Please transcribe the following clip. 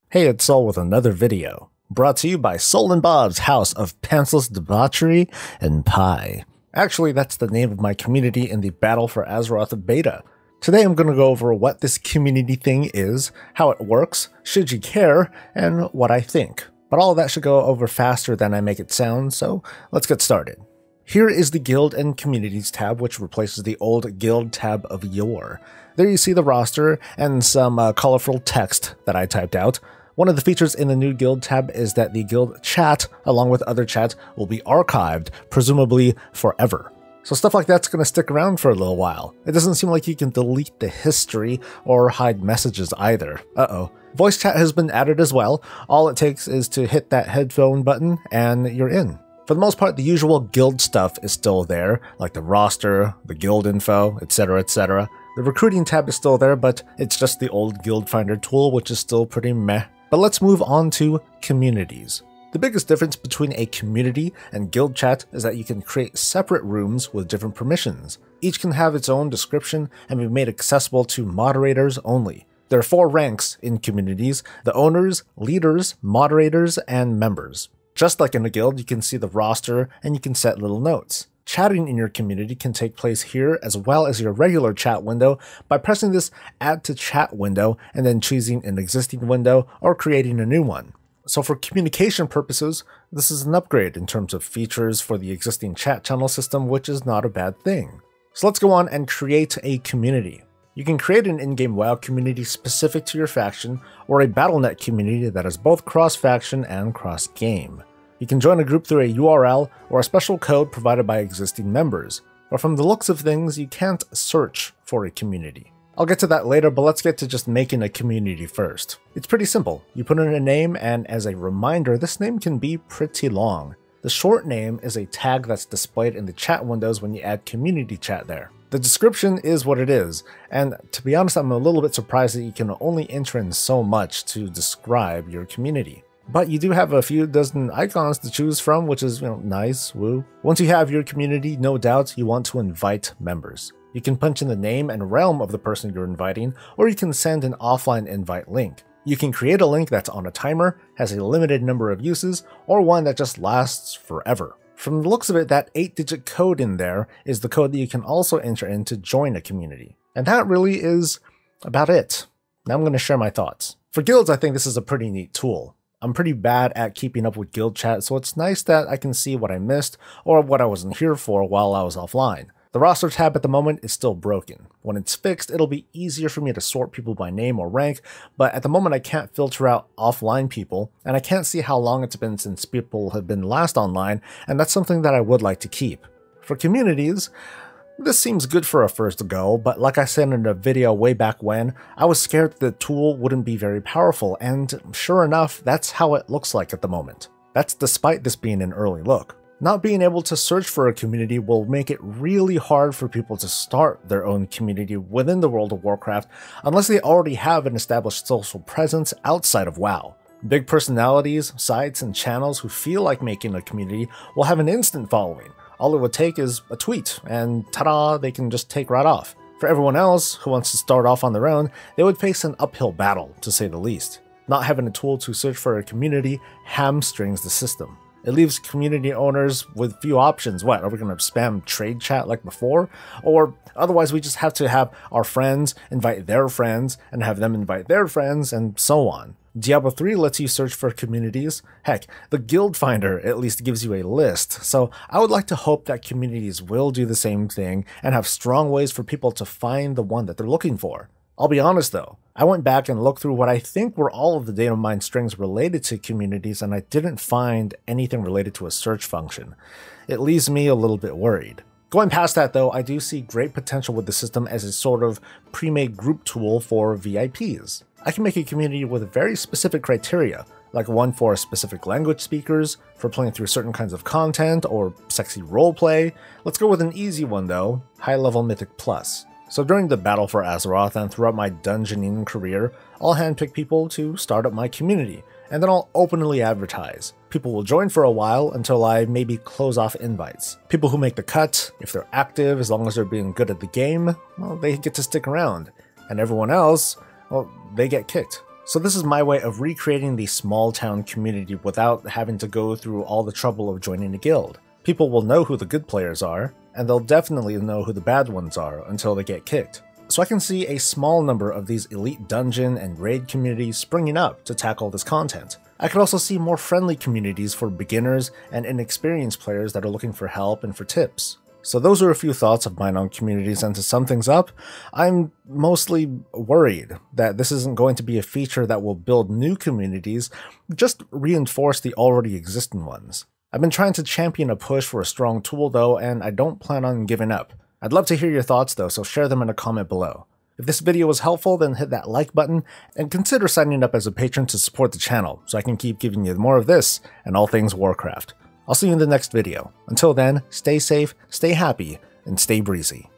Hey, it's Sol with another video, brought to you by Sol and Bob's House of Pantsless Debauchery and Pie. Actually, that's the name of my community in the Battle for Azeroth beta. Today I'm going to go over what this community thing is, how it works, should you care, and what I think. But all of that should go over faster than I make it sound, so let's get started. Here is the Guild and Communities tab, which replaces the old Guild tab of yore. There you see the roster and some colorful text that I typed out. One of the features in the new Guild tab is that the Guild chat, along with other chats, will be archived, presumably forever. So stuff like that's going to stick around for a little while. It doesn't seem like you can delete the history or hide messages either. Uh-oh. Voice chat has been added as well. All it takes is to hit that headphone button and you're in. For the most part, the usual Guild stuff is still there, like the roster, the Guild info, etc, etc. The recruiting tab is still there, but it's just the old Guild Finder tool, which is still pretty meh. But let's move on to communities. The biggest difference between a community and guild chat is that you can create separate rooms with different permissions. Each can have its own description and be made accessible to moderators only. There are 4 ranks in communities: the owners, leaders, moderators, and members. Just like in a guild, you can see the roster and you can set little notes. Chatting in your community can take place here as well as your regular chat window by pressing this Add to Chat window and then choosing an existing window or creating a new one. So for communication purposes, this is an upgrade in terms of features for the existing chat channel system, which is not a bad thing. So let's go on and create a community. You can create an in-game WoW community specific to your faction, or a Battle.net community that is both cross-faction and cross-game. You can join a group through a URL or a special code provided by existing members, but from the looks of things, you can't search for a community. I'll get to that later, but let's get to just making a community first. It's pretty simple. You put in a name, and as a reminder, this name can be pretty long. The short name is a tag that's displayed in the chat windows when you add community chat there. The description is what it is, and to be honest, I'm a little bit surprised that you can only enter in so much to describe your community. But you do have a few dozen icons to choose from, which is, nice, woo. Once you have your community, no doubt you want to invite members. You can punch in the name and realm of the person you're inviting, or you can send an offline invite link. You can create a link that's on a timer, has a limited number of uses, or one that just lasts forever. From the looks of it, that 8-digit code in there is the code that you can also enter in to join a community. And that really is about it. Now I'm going to share my thoughts. For guilds, I think this is a pretty neat tool. I'm pretty bad at keeping up with guild chat, so it's nice that I can see what I missed or what I wasn't here for while I was offline. The roster tab at the moment is still broken. When it's fixed, it'll be easier for me to sort people by name or rank, but at the moment I can't filter out offline people, and I can't see how long it's been since people have been last online, and that's something that I would like to keep. For communities, this seems good for a first go, but like I said in a video way back when, I was scared that the tool wouldn't be very powerful, and sure enough, that's how it looks like at the moment. That's despite this being an early look. Not being able to search for a community will make it really hard for people to start their own community within the world of Warcraft unless they already have an established social presence outside of WoW. Big personalities, sites, and channels who feel like making a community will have an instant following. All it would take is a tweet, and ta-da, they can just take right off. For everyone else who wants to start off on their own, they would face an uphill battle, to say the least. Not having a tool to search for a community hamstrings the system. It leaves community owners with few options. What, are we going to spam trade chat like before? Or otherwise we just have to have our friends invite their friends and have them invite their friends and so on. Diablo 3 lets you search for communities. Heck, the Guild Finder at least gives you a list, so I would like to hope that communities will do the same thing and have strong ways for people to find the one that they're looking for. I'll be honest though, I went back and looked through what I think were all of the data mine strings related to communities, and I didn't find anything related to a search function. It leaves me a little bit worried. Going past that though, I do see great potential with the system as a sort of pre-made group tool for VIPs. I can make a community with very specific criteria, like one for specific language speakers, for playing through certain kinds of content, or sexy roleplay. Let's go with an easy one though, high-level Mythic Plus. So during the Battle for Azeroth and throughout my dungeoning career, I'll handpick people to start up my community, and then I'll openly advertise. People will join for a while until I maybe close off invites. People who make the cut, if they're active, as long as they're being good at the game, well, they get to stick around. And everyone else, well, they get kicked. So this is my way of recreating the small town community without having to go through all the trouble of joining a guild. People will know who the good players are, and they'll definitely know who the bad ones are until they get kicked. So I can see a small number of these elite dungeon and raid communities springing up to tackle this content. I could also see more friendly communities for beginners and inexperienced players that are looking for help and for tips. So those are a few thoughts of mine on communities, and to sum things up, I'm mostly worried that this isn't going to be a feature that will build new communities, just reinforce the already existing ones. I've been trying to champion a push for a strong tool though, and I don't plan on giving up. I'd love to hear your thoughts though, so share them in a comment below. If this video was helpful, then hit that like button, and consider signing up as a patron to support the channel, so I can keep giving you more of this and all things Warcraft. I'll see you in the next video. Until then, stay safe, stay happy, and stay breezy.